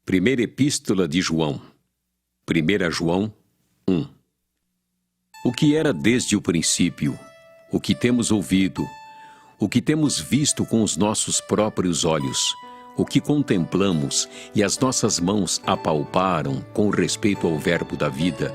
Primeira Epístola de João, 1 João 1. O que era desde o princípio, o que temos ouvido, o que temos visto com os nossos próprios olhos, o que contemplamos e as nossas mãos apalparam com respeito ao Verbo da vida,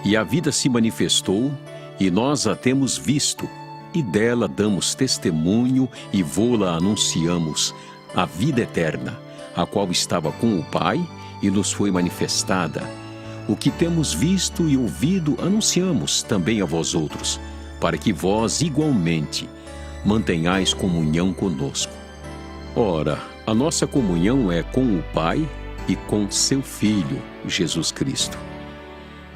e a vida se manifestou, e nós a temos visto, e dela damos testemunho e vô-la anunciamos, a vida eterna, a qual estava com o Pai e nos foi manifestada. O que temos visto e ouvido anunciamos também a vós outros, para que vós igualmente mantenhais comunhão conosco. Ora, a nossa comunhão é com o Pai e com seu Filho, Jesus Cristo.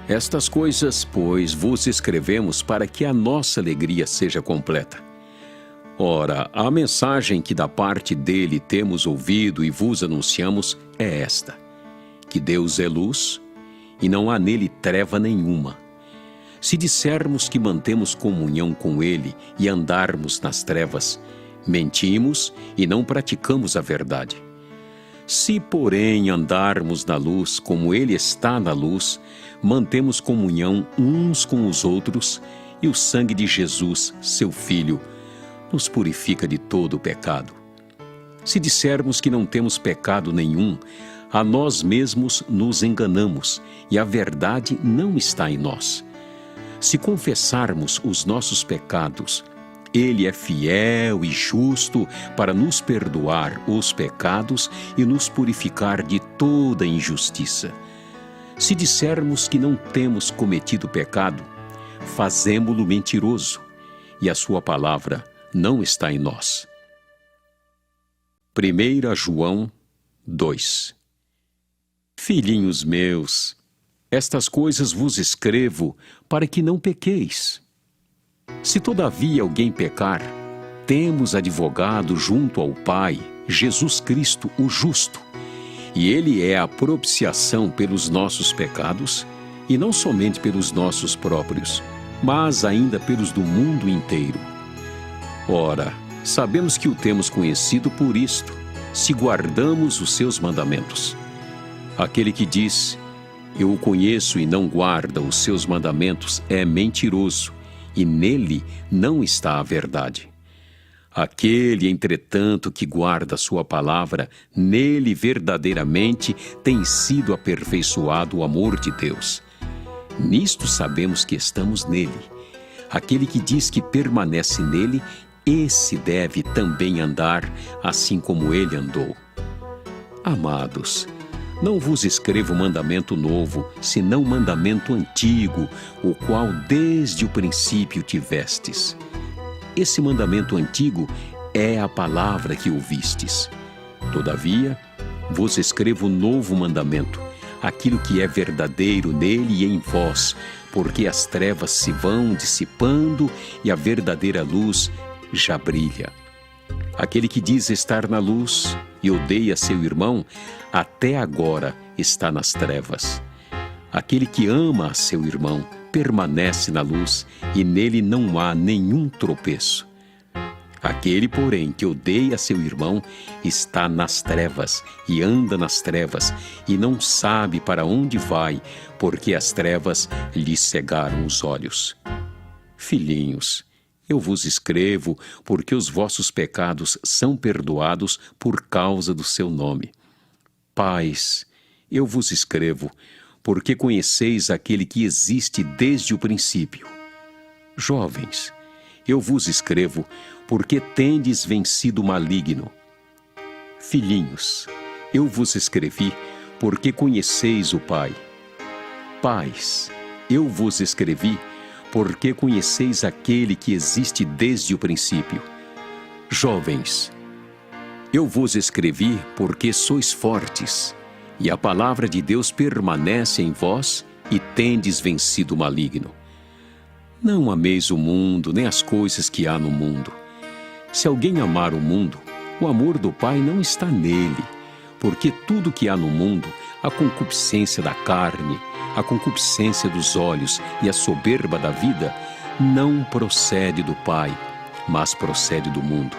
Estas coisas, pois, vos escrevemos para que a nossa alegria seja completa. Ora, a mensagem que da parte dele temos ouvido e vos anunciamos é esta: que Deus é luz e não há nele treva nenhuma. Se dissermos que mantemos comunhão com ele e andarmos nas trevas, mentimos e não praticamos a verdade. Se, porém, andarmos na luz como ele está na luz, mantemos comunhão uns com os outros, e o sangue de Jesus, seu Filho, nos purifica de todo o pecado. Se dissermos que não temos pecado nenhum, a nós mesmos nos enganamos, e a verdade não está em nós. Se confessarmos os nossos pecados, Ele é fiel e justo para nos perdoar os pecados e nos purificar de toda injustiça. Se dissermos que não temos cometido pecado, fazemo-lo mentiroso, e a sua palavra não está em nós. 1 João 2. Filhinhos meus, estas coisas vos escrevo para que não pequeis. Se todavia alguém pecar, temos advogado junto ao Pai, Jesus Cristo o justo, e ele é a propiciação pelos nossos pecados, e não somente pelos nossos próprios, mas ainda pelos do mundo inteiro. Ora, sabemos que o temos conhecido por isto, se guardamos os seus mandamentos. Aquele que diz, eu o conheço e não guarda os seus mandamentos, é mentiroso, e nele não está a verdade. Aquele, entretanto, que guarda a sua palavra, nele verdadeiramente tem sido aperfeiçoado o amor de Deus. Nisto sabemos que estamos nele. Aquele que diz que permanece nele, esse deve também andar assim como ele andou. Amados, não vos escrevo mandamento novo, senão mandamento antigo, o qual desde o princípio tivestes. Esse mandamento antigo é a palavra que ouvistes. Todavia, vos escrevo novo mandamento, aquilo que é verdadeiro nele e em vós, porque as trevas se vão dissipando e a verdadeira luz já brilha. Aquele que diz estar na luz e odeia seu irmão, até agora está nas trevas. Aquele que ama a seu irmão permanece na luz e nele não há nenhum tropeço. Aquele, porém, que odeia seu irmão está nas trevas e anda nas trevas e não sabe para onde vai, porque as trevas lhe cegaram os olhos. Filhinhos, eu vos escrevo porque os vossos pecados são perdoados por causa do seu nome. Pais, eu vos escrevo porque conheceis aquele que existe desde o princípio. Jovens, eu vos escrevo porque tendes vencido o maligno. Filhinhos, eu vos escrevi porque conheceis o Pai. Pais, eu vos escrevi porque conheceis aquele que existe desde o princípio. Jovens, eu vos escrevi porque sois fortes, e a palavra de Deus permanece em vós, e tendes vencido o maligno. Não ameis o mundo, nem as coisas que há no mundo. Se alguém amar o mundo, o amor do Pai não está nele, porque tudo que há no mundo, a concupiscência da carne, a concupiscência dos olhos e a soberba da vida, não procede do Pai, mas procede do mundo.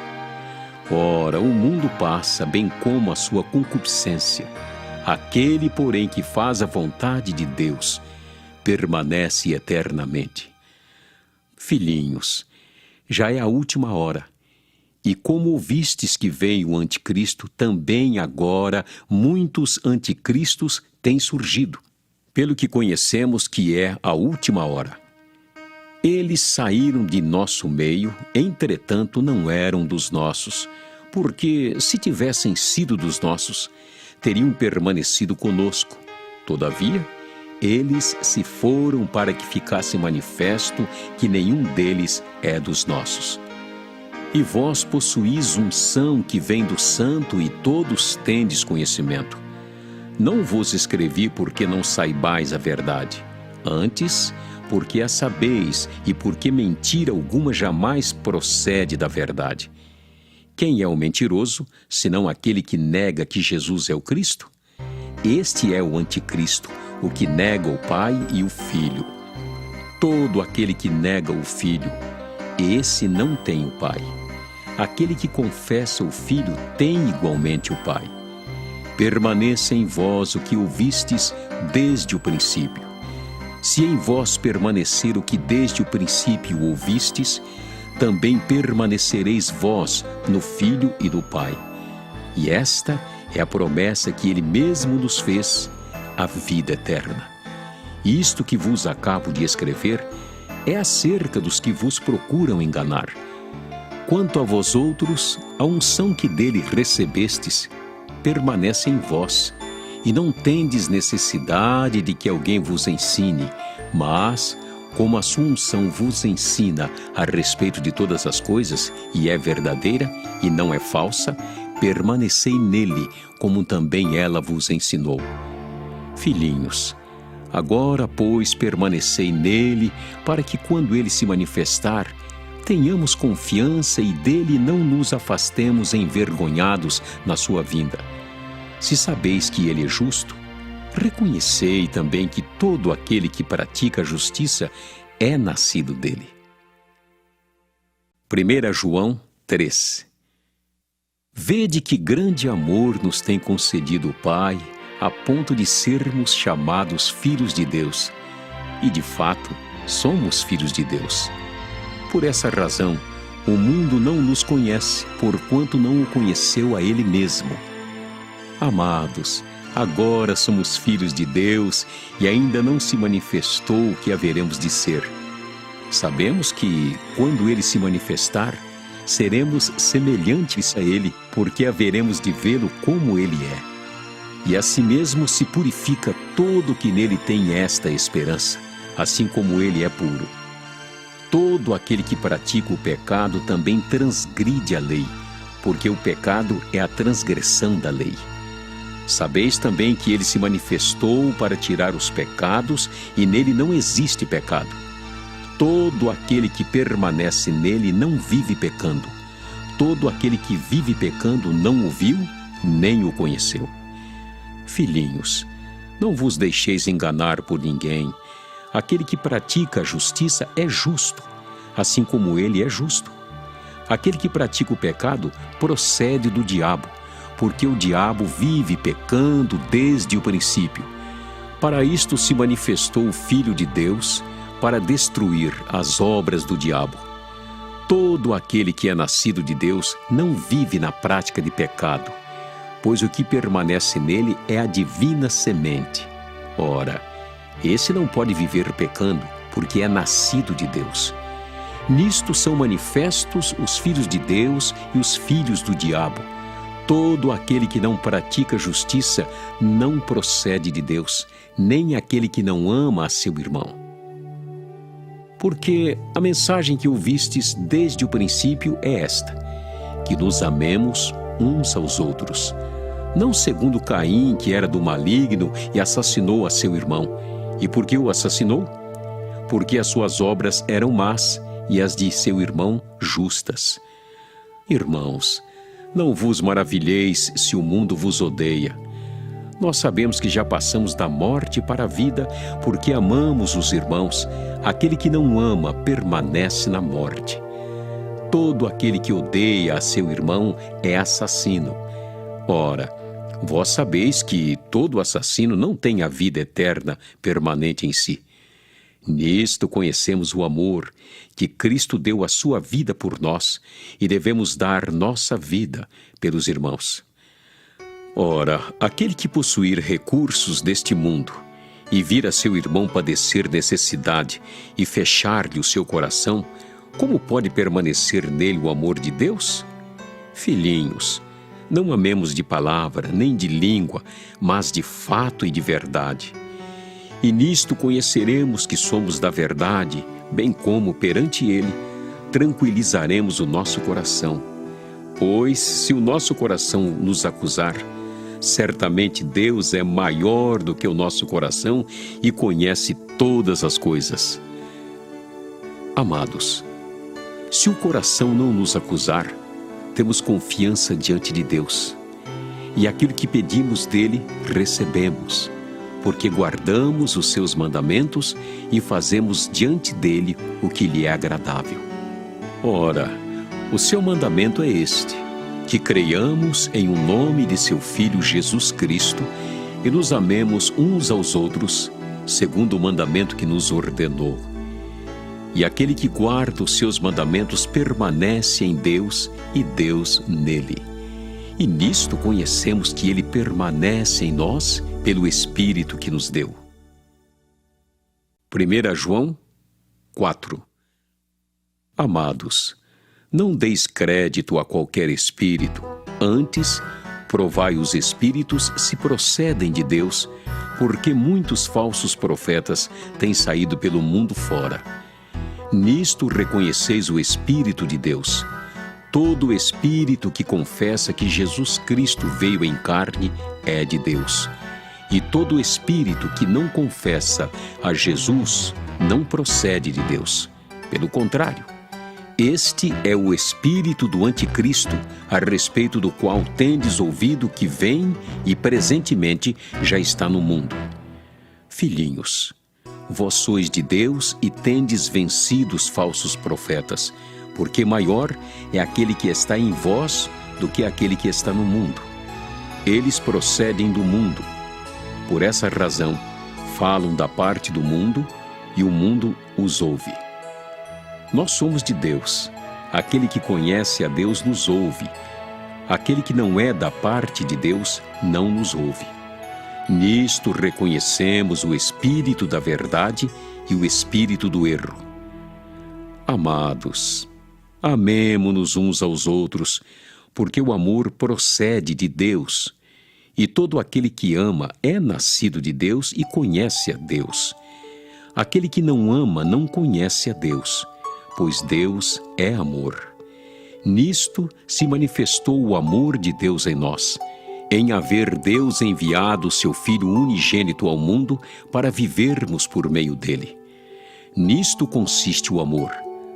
Ora, o mundo passa, bem como a sua concupiscência. Aquele, porém, que faz a vontade de Deus, permanece eternamente. Filhinhos, já é a última hora. E como ouvistes que veio o anticristo, também agora muitos anticristos têm surgido, pelo que conhecemos que é a última hora. Eles saíram de nosso meio, entretanto não eram dos nossos, porque se tivessem sido dos nossos, teriam permanecido conosco. Todavia, eles se foram para que ficasse manifesto que nenhum deles é dos nossos. E vós possuís unção que vem do Santo e todos tendes conhecimento. Não vos escrevi porque não saibais a verdade, antes porque a sabeis e porque mentira alguma jamais procede da verdade. Quem é o mentiroso, senão aquele que nega que Jesus é o Cristo? Este é o anticristo, o que nega o Pai e o Filho. Todo aquele que nega o Filho, esse não tem o Pai. Aquele que confessa o Filho tem igualmente o Pai. Permaneça em vós o que ouvistes desde o princípio. Se em vós permanecer o que desde o princípio ouvistes, também permanecereis vós no Filho e no Pai. E esta é a promessa que Ele mesmo nos fez, a vida eterna. Isto que vos acabo de escrever é acerca dos que vos procuram enganar. Quanto a vós outros, a unção que dele recebestes permanece em vós, e não tendes necessidade de que alguém vos ensine, mas, como a sua unção vos ensina a respeito de todas as coisas, e é verdadeira e não é falsa, permanecei nele, como também ela vos ensinou. Filhinhos, agora, pois, permanecei nele, para que quando ele se manifestar, tenhamos confiança e dele não nos afastemos envergonhados na sua vinda. Se sabeis que ele é justo, reconhecei também que todo aquele que pratica a justiça é nascido dele. 1 João 3. Vede que grande amor nos tem concedido o Pai, a ponto de sermos chamados filhos de Deus. E de fato, somos filhos de Deus. Por essa razão, o mundo não nos conhece, porquanto não o conheceu a Ele mesmo. Amados, agora somos filhos de Deus e ainda não se manifestou o que haveremos de ser. Sabemos que, quando Ele se manifestar, seremos semelhantes a Ele, porque haveremos de vê-lo como Ele é. E assim mesmo se purifica todo que nele tem esta esperança, assim como Ele é puro. Todo aquele que pratica o pecado também transgride a lei, porque o pecado é a transgressão da lei. Sabeis também que ele se manifestou para tirar os pecados, e nele não existe pecado. Todo aquele que permanece nele não vive pecando. Todo aquele que vive pecando não o viu, nem o conheceu. Filhinhos, não vos deixeis enganar por ninguém. Aquele que pratica a justiça é justo, assim como ele é justo. Aquele que pratica o pecado procede do diabo, porque o diabo vive pecando desde o princípio. Para isto se manifestou o Filho de Deus, para destruir as obras do diabo. Todo aquele que é nascido de Deus não vive na prática de pecado, pois o que permanece nele é a divina semente. Ora, esse não pode viver pecando, porque é nascido de Deus. Nisto são manifestos os filhos de Deus e os filhos do diabo. Todo aquele que não pratica justiça não procede de Deus, nem aquele que não ama a seu irmão. Porque a mensagem que ouvistes desde o princípio é esta: que nos amemos uns aos outros. Não segundo Caim, que era do maligno e assassinou a seu irmão. E por que o assassinou? Porque as suas obras eram más e as de seu irmão justas. Irmãos, não vos maravilheis se o mundo vos odeia. Nós sabemos que já passamos da morte para a vida, porque amamos os irmãos. Aquele que não ama permanece na morte. Todo aquele que odeia a seu irmão é assassino. Ora, Vós sabeis que todo assassino não tem a vida eterna permanente em si. Nisto conhecemos o amor, que Cristo deu a sua vida por nós, e devemos dar nossa vida pelos irmãos. Ora, aquele que possuir recursos deste mundo, e vir a seu irmão padecer necessidade, e fechar-lhe o seu coração, como pode permanecer nele o amor de Deus? Filhinhos, não amemos de palavra, nem de língua, mas de fato e de verdade. E nisto conheceremos que somos da verdade, bem como perante Ele tranquilizaremos o nosso coração. Pois, se o nosso coração nos acusar, certamente Deus é maior do que o nosso coração e conhece todas as coisas. Amados, se o coração não nos acusar, temos confiança diante de Deus, e aquilo que pedimos dele, recebemos, porque guardamos os seus mandamentos e fazemos diante dele o que lhe é agradável. Ora, o seu mandamento é este, que creiamos em o nome de seu Filho Jesus Cristo e nos amemos uns aos outros, segundo o mandamento que nos ordenou. E aquele que guarda os seus mandamentos permanece em Deus e Deus nele. E nisto conhecemos que ele permanece em nós pelo Espírito que nos deu. 1 João 4. Amados, não deis crédito a qualquer espírito, antes provai os espíritos se procedem de Deus, porque muitos falsos profetas têm saído pelo mundo fora. Nisto reconheceis o Espírito de Deus. Todo espírito que confessa que Jesus Cristo veio em carne é de Deus. E todo espírito que não confessa a Jesus não procede de Deus. Pelo contrário, este é o espírito do anticristo, a respeito do qual tendes ouvido que vem e presentemente já está no mundo. Filhinhos, vós sois de Deus e tendes vencido os falsos profetas, porque maior é aquele que está em vós do que aquele que está no mundo. Eles procedem do mundo. Por essa razão, falam da parte do mundo e o mundo os ouve. Nós somos de Deus. Aquele que conhece a Deus nos ouve. Aquele que não é da parte de Deus não nos ouve. Nisto reconhecemos o espírito da verdade e o espírito do erro. Amados, amemo-nos uns aos outros, porque o amor procede de Deus, e todo aquele que ama é nascido de Deus e conhece a Deus. Aquele que não ama não conhece a Deus, pois Deus é amor. Nisto se manifestou o amor de Deus em nós, em haver Deus enviado o seu Filho unigênito ao mundo para vivermos por meio dele. Nisto consiste o amor,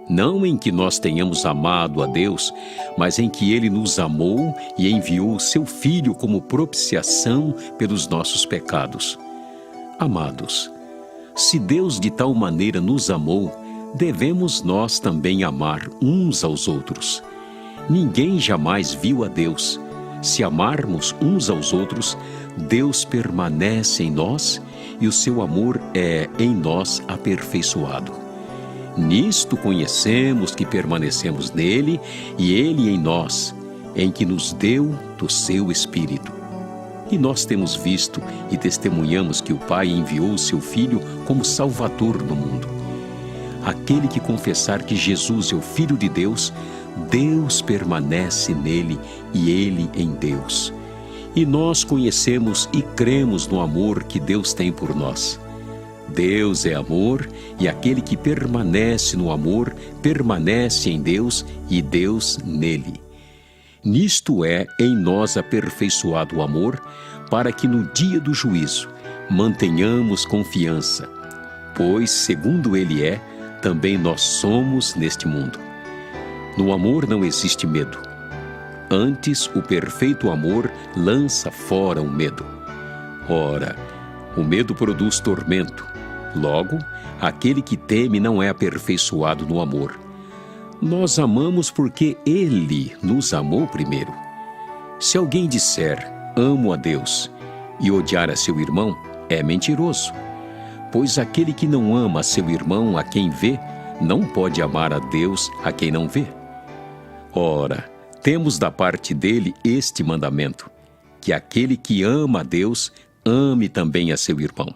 não em que nós tenhamos amado a Deus, mas em que Ele nos amou e enviou o seu Filho como propiciação pelos nossos pecados. Amados, se Deus de tal maneira nos amou, devemos nós também amar uns aos outros. Ninguém jamais viu a Deus. Se amarmos uns aos outros, Deus permanece em nós e o seu amor é em nós aperfeiçoado. Nisto conhecemos que permanecemos nele e ele em nós, em que nos deu do seu Espírito. E nós temos visto e testemunhamos que o Pai enviou o seu Filho como Salvador do mundo. Aquele que confessar que Jesus é o Filho de Deus, Deus permanece nele e ele em Deus. E nós conhecemos e cremos no amor que Deus tem por nós. Deus é amor, e aquele que permanece no amor, permanece em Deus e Deus nele. Nisto é em nós aperfeiçoado o amor, para que no dia do juízo mantenhamos confiança, pois, segundo ele é, também nós somos neste mundo. No amor não existe medo. Antes, o perfeito amor lança fora o medo. Ora, o medo produz tormento. Logo, aquele que teme não é aperfeiçoado no amor. Nós amamos porque Ele nos amou primeiro. Se alguém disser, amo a Deus, e odiar a seu irmão é mentiroso. Pois aquele que não ama a seu irmão a quem vê, não pode amar a Deus a quem não vê. Ora, temos da parte dele este mandamento, que aquele que ama a Deus, ame também a seu irmão.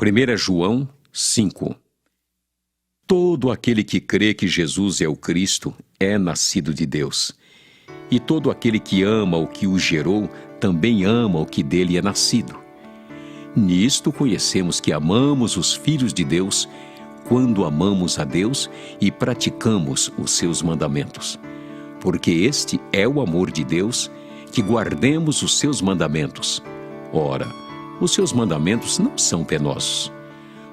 1 João 5. Todo aquele que crê que Jesus é o Cristo é nascido de Deus. E todo aquele que ama o que o gerou, também ama o que dele é nascido. Nisto conhecemos que amamos os filhos de Deus, quando amamos a Deus e praticamos os seus mandamentos. Porque este é o amor de Deus, que guardemos os seus mandamentos. Ora, os seus mandamentos não são penosos.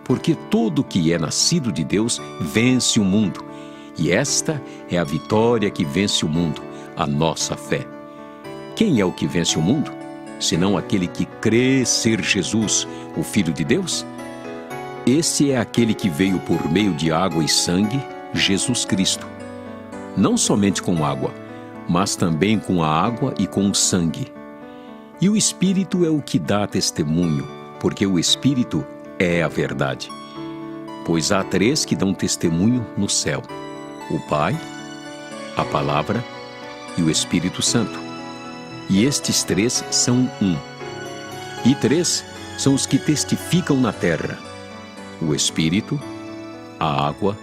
Porque todo que é nascido de Deus vence o mundo. E esta é a vitória que vence o mundo, a nossa fé. Quem é o que vence o mundo, senão aquele que crê ser Jesus, o Filho de Deus? Este é aquele que veio por meio de água e sangue, Jesus Cristo. Não somente com água, mas também com a água e com o sangue. E o Espírito é o que dá testemunho, porque o Espírito é a verdade. Pois há 3 que dão testemunho no céu: o Pai, a Palavra e o Espírito Santo. E estes 3 são um. E 3 são os que testificam na terra: o Espírito, a água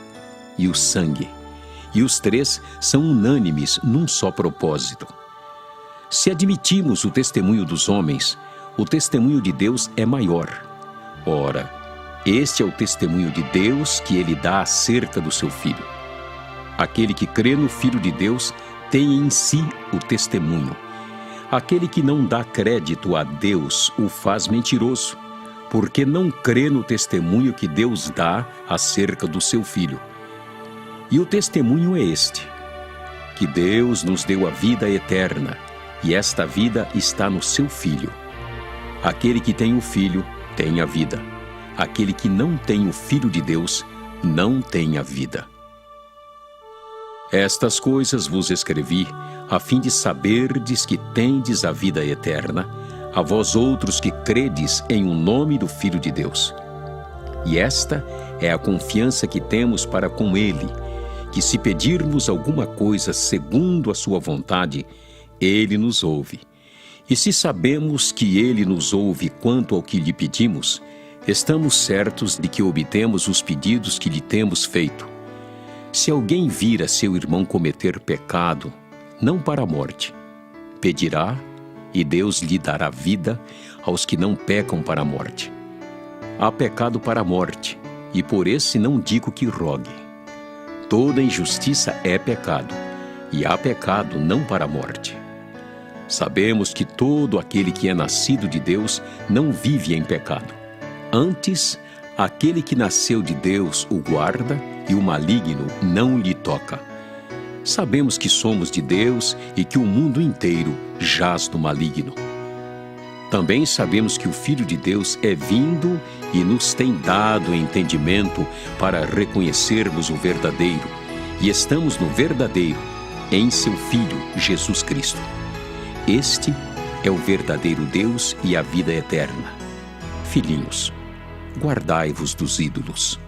e o sangue. E os 3 são unânimes num só propósito. Se admitimos o testemunho dos homens, o testemunho de Deus é maior. Ora, este é o testemunho de Deus que ele dá acerca do seu Filho. Aquele que crê no Filho de Deus tem em si o testemunho. Aquele que não dá crédito a Deus o faz mentiroso, porque não crê no testemunho que Deus dá acerca do seu Filho. E o testemunho é este: que Deus nos deu a vida eterna, e esta vida está no seu Filho. Aquele que tem o Filho tem a vida. Aquele que não tem o Filho de Deus não tem a vida. Estas coisas vos escrevi, a fim de saberdes que tendes a vida eterna, a vós outros que credes em o nome do Filho de Deus. E esta é a confiança que temos para com Ele, que se pedirmos alguma coisa segundo a sua vontade, Ele nos ouve. E se sabemos que Ele nos ouve quanto ao que lhe pedimos, estamos certos de que obtemos os pedidos que lhe temos feito. Se alguém vir a seu irmão cometer pecado, não para a morte, pedirá, e Deus lhe dará vida aos que não pecam para a morte. Há pecado para a morte, e por esse não digo que rogue. Toda injustiça é pecado, e há pecado não para a morte. Sabemos que todo aquele que é nascido de Deus não vive em pecado. Antes, aquele que nasceu de Deus o guarda, e o maligno não lhe toca. Sabemos que somos de Deus e que o mundo inteiro jaz no maligno. Também sabemos que o Filho de Deus é vindo e nos tem dado entendimento para reconhecermos o verdadeiro, e estamos no verdadeiro, em seu Filho, Jesus Cristo. Este é o verdadeiro Deus e a vida eterna. Filhinhos, guardai-vos dos ídolos.